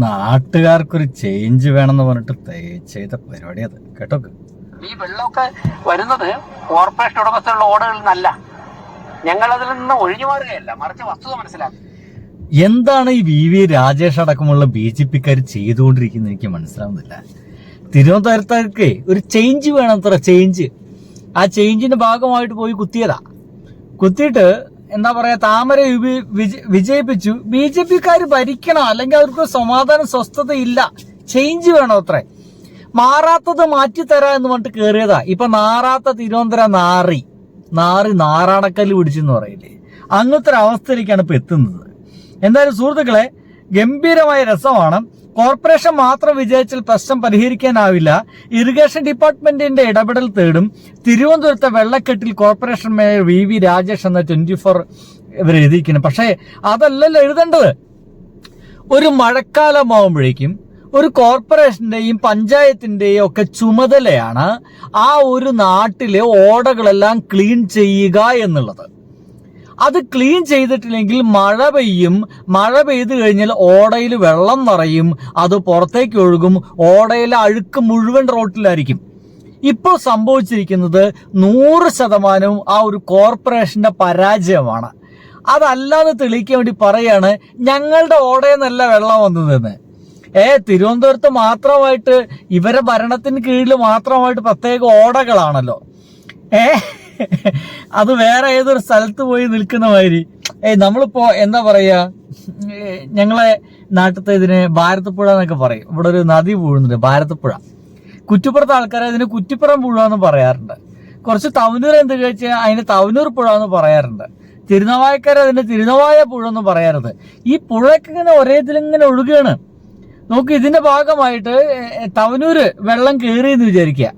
നാട്ടുകാർക്കൊരു change വേണമെന്ന് പറഞ്ഞിട്ട് ചെയ്ത പരിപാടി അത് കേട്ടോ. ഈ വെള്ളമൊക്കെ വരുന്നത് കോർപ്പറേഷൻ ഉടമസ്ഥരുടെ ഓർഡറിൽ നിന്നല്ല. ഞങ്ങൾ അതിൽ നിന്ന് ഒഴിഞ്ഞു മാറുകയല്ല, മറിച്ച് വസ്തുത മനസ്സിലാക്കി. എന്താണ് ഈ വി രാജേഷ് അടക്കമുള്ള BJP-ക്കാർ ചെയ്തുകൊണ്ടിരിക്കുന്നത് എനിക്ക് മനസ്സിലാവുന്നില്ല. തിരുവനന്തപുരത്തേക്ക് ഒരു ചേഞ്ച് വേണം, അത്ര ചേഞ്ച്. ആ ചേഞ്ചിന്റെ ഭാഗമായിട്ട് പോയി കുത്തിയിട്ട് എന്താ പറയാ, താമര വിജയിപ്പിച്ചു. BJP-ക്കാർ ഭരിക്കണം, അല്ലെങ്കിൽ അവർക്ക് സമാധാനം സ്വസ്ഥത ഇല്ല. ചേഞ്ച് വേണം അത്രേ. മാറാത്തത് മാറ്റിത്തരാ എന്ന് പറഞ്ഞിട്ട് കയറിയതാ. ഇപ്പൊ നാറാത്ത തിരുവനന്തപുരം നാറാണക്കല്ല് പിടിച്ചെന്ന് പറയില്ലേ, അങ്ങനത്തെ ഒരു അവസ്ഥയിലേക്കാണ് ഇപ്പൊ എത്തുന്നത്. എന്തായാലും സുഹൃത്തുക്കളെ, ഗംഭീരമായ രസമാണ്. കോർപ്പറേഷൻ മാത്രം വിജയിച്ചാൽ പ്രശ്നം പരിഹരിക്കാനാവില്ല. ഇറിഗേഷൻ ഡിപ്പാർട്ട്മെന്റിന്റെ ഇടപെടൽ തേടും. തിരുവനന്തപുരത്തെ വെള്ളക്കെട്ടിൽ കോർപ്പറേഷൻ മേയർ VV രാജേഷ് എന്ന 24 ഇവർ എഴുതിയിരിക്കുന്നത്. പക്ഷേ അതല്ലല്ലോ എഴുതേണ്ടത്. ഒരു മഴക്കാലമാകുമ്പോഴേക്കും ഒരു കോർപ്പറേഷന്റെയും പഞ്ചായത്തിന്റെയും ഒക്കെ ചുമതലയാണ് ആ ഒരു നാട്ടിലെ ഓടകളെല്ലാം ക്ലീൻ ചെയ്യുക എന്നുള്ളത്. അത് ക്ലീൻ ചെയ്തിട്ടില്ലെങ്കിൽ മഴ പെയ്യും. മഴ പെയ്തു കഴിഞ്ഞാൽ ഓടയിൽ വെള്ളം നിറയും, അത് പുറത്തേക്ക് ഒഴുകും. ഓടയിലെ അഴുക്ക് മുഴുവൻ റോട്ടിലായിരിക്കും. ഇപ്പോൾ സംഭവിച്ചിരിക്കുന്നത് 100% ആ ഒരു കോർപ്പറേഷന്റെ പരാജയമാണ്. അതല്ലാന്ന് തെളിയിക്കാൻ വേണ്ടി പറയാണ് ഞങ്ങളുടെ ഓടയെന്നല്ല വെള്ളം വന്നതെന്ന്. തിരുവനന്തപുരത്ത് മാത്രമായിട്ട്, ഇവരെ ഭരണത്തിന് കീഴിൽ മാത്രമായിട്ട് പ്രത്യേക ഓടകളാണല്ലോ. അത് വേറെ ഏതൊരു സ്ഥലത്ത് പോയി നിൽക്കുന്ന മാതിരി. നമ്മളിപ്പോ എന്താ പറയാ, ഞങ്ങളെ നാട്ടിലത്തെ ഇതിന് ഭാരതപ്പുഴ എന്നൊക്കെ പറയും. ഇവിടെ ഒരു നദി പൂഴുന്നുണ്ട്, ഭാരതപ്പുഴ. കുറ്റിപ്പുറത്തെ ആൾക്കാരെ അതിന് കുറ്റിപ്പുറം പുഴ എന്ന് പറയാറുണ്ട്. കുറച്ച് തവനൂർ എന്ത് കഴിച്ചാൽ അതിന് തവനൂർ പുഴ എന്ന് പറയാറുണ്ട്. തിരുനവായക്കാരെ അതിന് തിരുനവായ പുഴ എന്ന് പറയാറുണ്ട്. ഈ പുഴയൊക്കെ ഇങ്ങനെ ഒരേ ഇതിലിങ്ങനെ ഒഴുകുകയാണ്. നോക്ക്, ഇതിന്റെ ഭാഗമായിട്ട് തവനൂര് വെള്ളം കയറിയെന്ന് വിചാരിക്കുക.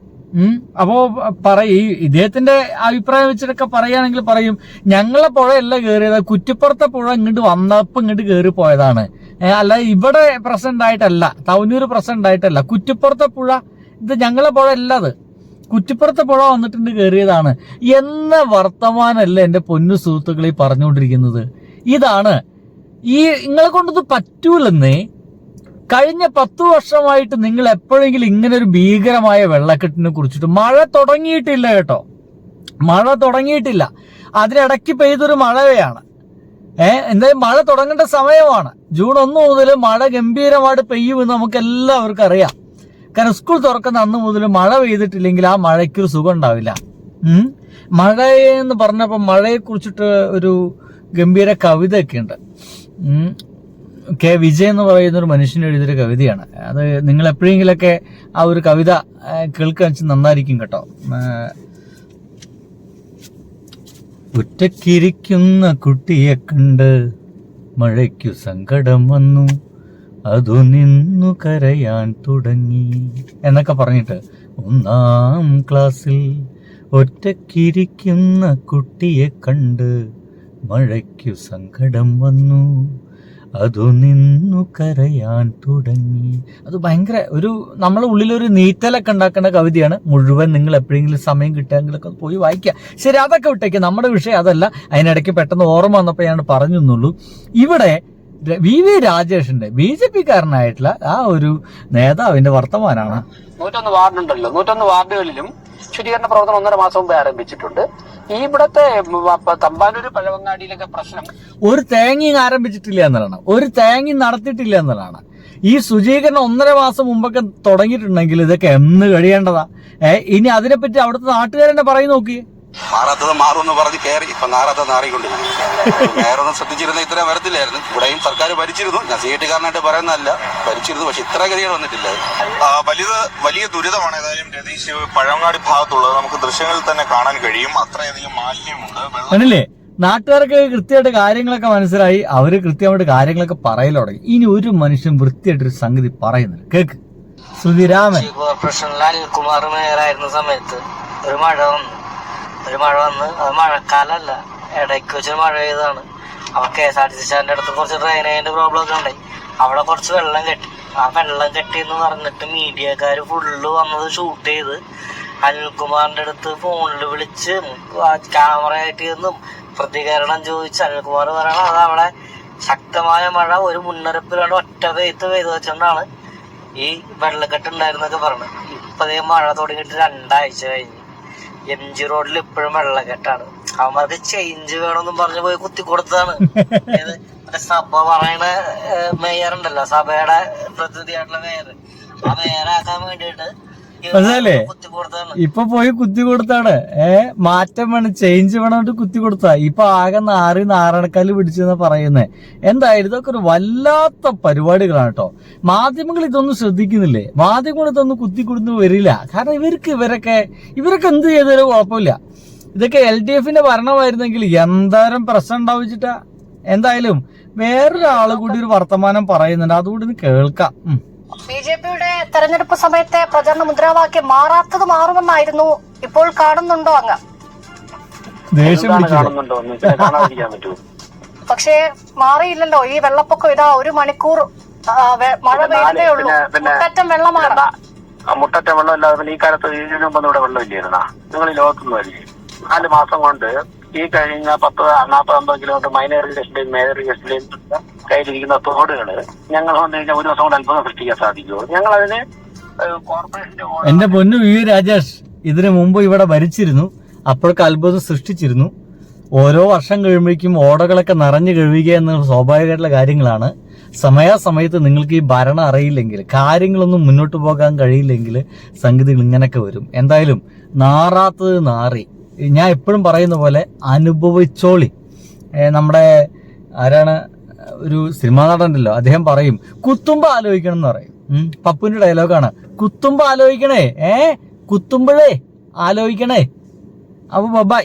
അപ്പോ ഇദ്ദേഹത്തിന്റെ അഭിപ്രായം വെച്ചിട്ടൊക്കെ പറയുകയാണെങ്കിൽ പറയും ഞങ്ങളെ പുഴയല്ല കയറിയത്, കുറ്റിപ്പുറത്തെ പുഴ ഇങ്ങോട്ട് വന്നപ്പോ ഇങ്ങോട്ട് കയറി പോയതാണ്. അല്ല ഇവിടെ പ്രസന്റ് ആയിട്ടല്ല, തവനൂര് പ്രസന്റ് ആയിട്ടല്ല, കുറ്റിപ്പുറത്തെ പുഴ ഇത് ഞങ്ങളെ പുഴ അല്ല, അത് കുറ്റിപ്പുറത്തെ പുഴ വന്നിട്ടുണ്ട് കയറിയതാണ് എന്ന വർത്തമാനല്ല എന്റെ പൊന്നു സുഹൃത്തുക്കളെ പറഞ്ഞുകൊണ്ടിരിക്കുന്നത്. ഇതാണ് നിങ്ങളെ കൊണ്ടത് പറ്റൂലെന്നേ. കഴിഞ്ഞ 10 വർഷമായിട്ട് നിങ്ങൾ എപ്പോഴെങ്കിലും ഇങ്ങനെ ഒരു ഭീകരമായ വെള്ളക്കെട്ടിനെ കുറിച്ചിട്ട്, മഴ തുടങ്ങിയിട്ടില്ല കേട്ടോ, മഴ തുടങ്ങിയിട്ടില്ല. അതിനിടയ്ക്ക് പെയ്തൊരു മഴയാണ്. എന്തായാലും മഴ തുടങ്ങേണ്ട സമയമാണ്. ജൂൺ 1 മുതൽ മഴ ഗംഭീരമായിട്ട് പെയ്യുമെന്ന് നമുക്ക് എല്ലാവർക്കും അറിയാം. കാരണം സ്കൂൾ തുറക്കുന്ന അന്ന് മുതൽ മഴ പെയ്തിട്ടില്ലെങ്കിൽ ആ മഴയ്ക്കൊരു സുഖം ഉണ്ടാവില്ല. മഴയെന്ന് പറഞ്ഞപ്പോൾ മഴയെ കുറിച്ചിട്ട് ഒരു ഗംഭീര കവിതയൊക്കെ ഉണ്ട്. K. വിജയ് എന്ന് പറയുന്ന ഒരു മനുഷ്യൻ എഴുതിയൊരു കവിതയാണ് അത്. നിങ്ങൾ എപ്പോഴെങ്കിലൊക്കെ ആ ഒരു കവിത കേൾക്കാൻ നന്നായിരിക്കും കേട്ടോ. ഒറ്റക്കിരിക്കുന്ന കുട്ടിയെ കണ്ട് മഴയ്ക്കു സങ്കടം വന്നു, അതു നിന്നു കരയാൻ തുടങ്ങി എന്നൊക്കെ പറഞ്ഞിട്ട്, 1ാം ക്ലാസ്സിൽ ഒറ്റക്കിരിക്കുന്ന കുട്ടിയെ കണ്ട് മഴയ്ക്കു സങ്കടം വന്നു, അതു നിന്നു കരയാൻ തുടങ്ങി. അത് ഭയങ്കര ഒരു നമ്മളെ ഉള്ളിലൊരു നീറ്റലൊക്കെ ഉണ്ടാക്കുന്ന കവിതയാണ്. മുഴുവൻ നിങ്ങൾ എപ്പോഴെങ്കിലും സമയം കിട്ടുമെങ്കിലൊക്കെ പോയി വായിക്കുക. ശരി, അതൊക്കെ വിട്ടേക്ക്, നമ്മുടെ വിഷയം അതല്ല. അതിനിടയ്ക്ക് പെട്ടെന്ന് ഓർമ്മ വന്നപ്പോൾ ഞാൻ പറഞ്ഞു എന്നുള്ളൂ. ഇവിടെ VV രാജേഷിന്റെ BJP-കാരനായിട്ടുള്ള ആ ഒരു നേതാവിന്റെ വർത്തമാനാണ്. 101 വാർഡുണ്ടല്ലോ, 101 വാർഡുകളിലും ശുചീകരണ പ്രവർത്തനം 1.5 മാസം മുമ്പ് ആരംഭിച്ചിട്ടുണ്ട്. ഇവിടത്തെ തമ്പാനൂര് പഴവങ്ങാടിയിലൊക്കെ പ്രശ്നം, ഒരു തേങ്ങയും ആരംഭിച്ചിട്ടില്ല എന്നുള്ളതാണ്, ഒരു തേങ്ങയും നടത്തിയിട്ടില്ല എന്നുള്ളതാണ്. ഈ ശുചീകരണം 1.5 മാസം മുമ്പൊക്കെ തുടങ്ങിയിട്ടുണ്ടെങ്കിൽ ഇതൊക്കെ എന്ന് കഴിയേണ്ടതാ. ഇനി അതിനെപ്പറ്റി അവിടുത്തെ നാട്ടുകാരെന്നെ പറയും. നോക്കി, മാറാത്തത് മാറുമെന്ന് പറഞ്ഞ് കയറി, ഇപ്പൊ നാറാത്തത് നാറിക്കൊണ്ടിരിക്കുന്നു. നേരൊന്നും ശ്രദ്ധിച്ചിരുന്ന ഇത്ര വരത്തില്ലായിരുന്നു. ഇവിടെയും സർക്കാർ ഭരിച്ചിരുന്നു, ഞാൻ CIT-കാരനായിട്ട് പറയുന്നതല്ല, ഭരിച്ചിരുന്നു. പക്ഷെ ഇത്ര ഗതികൾ വന്നിട്ടില്ല. വലിയ ദുരിതമാണ് ഏതായാലും രതീഷ്. പഴവങ്ങാടി ഭാഗത്തുള്ളത് നമുക്ക് ദൃശ്യങ്ങളിൽ തന്നെ കാണാൻ കഴിയും. അത്രയധികം മാലിന്യമുണ്ട്. അല്ലേ, നാട്ടുകാർക്ക് കൃത്യമായിട്ട് കാര്യങ്ങളൊക്കെ മനസ്സിലായി. അവര് കൃത്യമായിട്ട് കാര്യങ്ങളൊക്കെ പറയൽ തുടങ്ങി. ഇനി ഒരു മനുഷ്യൻ വൃത്തിയായിട്ടൊരു സംഗതി പറയുന്നില്ല. കേക്ക്, സുധിരാമൻ. കോർപ്പറേഷനിൽ അനിൽകുമാർ മേയറായിരുന്ന സമയത്ത് ഒരു മഴ വന്നു. അത് മഴക്കാലല്ല, ഇടയ്ക്ക് വെച്ചൊരു മഴ പെയ്തതാണ്. അപ്പൊ KSRTC സ്റ്റാൻഡിന്റെ അടുത്ത് കുറച്ച് ഡ്രെയിനേജിന്റെ പ്രോബ്ലം ഒക്കെ ഉണ്ടായി. അവിടെ കുറച്ച് വെള്ളം കെട്ടി. ആ വെള്ളം കെട്ടി എന്ന് പറഞ്ഞിട്ട് മീഡിയക്കാര് ഫുള്ള് വന്നത് ഷൂട്ട് ചെയ്ത് അനിൽകുമാറിന്റെ അടുത്ത് ഫോണിൽ വിളിച്ച് ക്യാമറ ആയിട്ട് ഇരുന്നും പ്രതികരണം ചോദിച്ച് അനിൽകുമാർ പറയണം അത് അവിടെ ശക്തമായ മഴ ഒരു മുന്നറിയിപ്പിലാണ് ഒറ്റ പെയ്ത്ത് പെയ്ത് വെച്ചുകൊണ്ടാണ് ഈ വെള്ളക്കെട്ട് ഉണ്ടായിരുന്നൊക്കെ പറഞ്ഞത്. ഇപ്പതേ മഴ തുടങ്ങിയിട്ട് 2 ആഴ്ച കഴിഞ്ഞ് MG റോഡിൽ ഇപ്പോഴും വെള്ളക്കെട്ടാണ്. അവന്മാർക്ക് ചേഞ്ച് വേണമെന്നും പറഞ്ഞ് പോയി കുത്തിക്കൊടുത്തതാണ്. സഭ പറയണ മേയർ ഉണ്ടല്ലോ, സഭയുടെ പ്രതിനിധിയായിട്ടുള്ള മേയർ, ആ മേയറാക്കാൻ വേണ്ടിയിട്ട് മനസ്സിലല്ലേ? ഇപ്പൊ പോയി കുത്തി കൊടുത്താണ്. മാറ്റം വേണം, ചേഞ്ച് വേണം കുത്തി കൊടുത്താ. ഇപ്പൊ ആകെ നാരണക്കാല് പിടിച്ചെന്ന് പറയുന്നേ. എന്തായാലും ഇതൊക്കെ ഒരു വല്ലാത്ത പരിപാടികളാണ് കേട്ടോ. മാധ്യമങ്ങൾ ഇതൊന്നും ശ്രദ്ധിക്കുന്നില്ലേ? മാധ്യമങ്ങൾ ഇതൊന്നും കുത്തി കൊടുത്ത് വരില്ല. കാരണം ഇവരൊക്കെ എന്ത് ചെയ്താലും കുഴപ്പമില്ല. ഇതൊക്കെ LDFന്റെ ഭരണമായിരുന്നെങ്കിൽ എന്തോരം പ്രശ്നം ഉണ്ടാവിച്ചിട്ടാ. എന്തായാലും വേറൊരാള് കൂടി ഒരു വർത്തമാനം പറയുന്നുണ്ട്, അതുകൂടി കേൾക്കാം. BJPയുടെ തെരഞ്ഞെടുപ്പ് സമയത്തെ പ്രചരണ മുദ്രാവാക്യം മാറാത്തത് മാറുമെന്നായിരുന്നു. ഇപ്പോൾ കാണുന്നുണ്ടോ അങ്ങ്? ദേഷ്യം കാണുന്നുണ്ടോ? കാണാതിരിക്കാൻ പറ്റുമോ? പക്ഷേ മാറിയില്ലല്ലോ. ഈ വെള്ളപ്പൊക്കം ഇതാ 1 മണിക്കൂർ മഴ പെയ്തേ ഉള്ളൂ, മുട്ടറ്റം വെള്ളമാണ്. മുട്ടറ്റ വെള്ളം ഇല്ലാതെ പിന്നെ ഈ കാലത്ത് ഇതിനു മുമ്പ് ഇവിടെ വെള്ളമില്ലായിരുന്നാ? നിങ്ങൾ ഈ ലോകത്തൊന്നും അല്ലേ? 4 മാസം കൊണ്ട് ഈ കഴിഞ്ഞ 40-50 കിലോമീറ്റർ മൈനർ ഇറിഗേഷന്റെയും മേജർ ഇറിഗേഷന്റെയും കയ്യിലിരിക്കുന്ന തോടുകള് ഞങ്ങൾ വന്നു കഴിഞ്ഞാൽ 1 ദിവസം കൊണ്ട് അത്ഭുതം സൃഷ്ടിക്കാൻ സാധിക്കുമോ? ഞങ്ങൾ അതിന് കോർപ്പറേഷന്റെ എന്റെ പൊന്നു വി രാജേഷ് ഇതിനു മുമ്പ് ഇവിടെ ഭരിച്ചിരുന്നു, അപ്പോഴൊക്കെ അത്ഭുതം സൃഷ്ടിച്ചിരുന്നു. ഓരോ വർഷം കഴിയുമ്പോഴേക്കും ഓടകളൊക്കെ നിറഞ്ഞു കഴിയുക എന്ന സ്വാഭാവികമായിട്ടുള്ള കാര്യങ്ങളാണ്. സമയാസമയത്ത് നിങ്ങൾക്ക് ഈ ഭരണം അറിയില്ലെങ്കിൽ, കാര്യങ്ങളൊന്നും മുന്നോട്ട് പോകാൻ കഴിയില്ലെങ്കിൽ സംഗതികൾ ഇങ്ങനെയൊക്കെ വരും. എന്തായാലും നാറാത്തത് നാറി. ഞാൻ എപ്പോഴും പറയുന്ന പോലെ അനുഭവിച്ചോളി. നമ്മുടെ ആരാണ്, ഒരു സിനിമാ നടനുണ്ടല്ലോ, അദ്ദേഹം പറയും കുത്തുമ്പോ ആലോചിക്കണം എന്ന് പറയും. പപ്പുവിന്റെ ഡയലോഗാണ്, കുത്തുമ്പോ ആലോചിക്കണേ, കുത്തുമ്പോഴേ ആലോചിക്കണേ. അപ്പൊ ബൈ.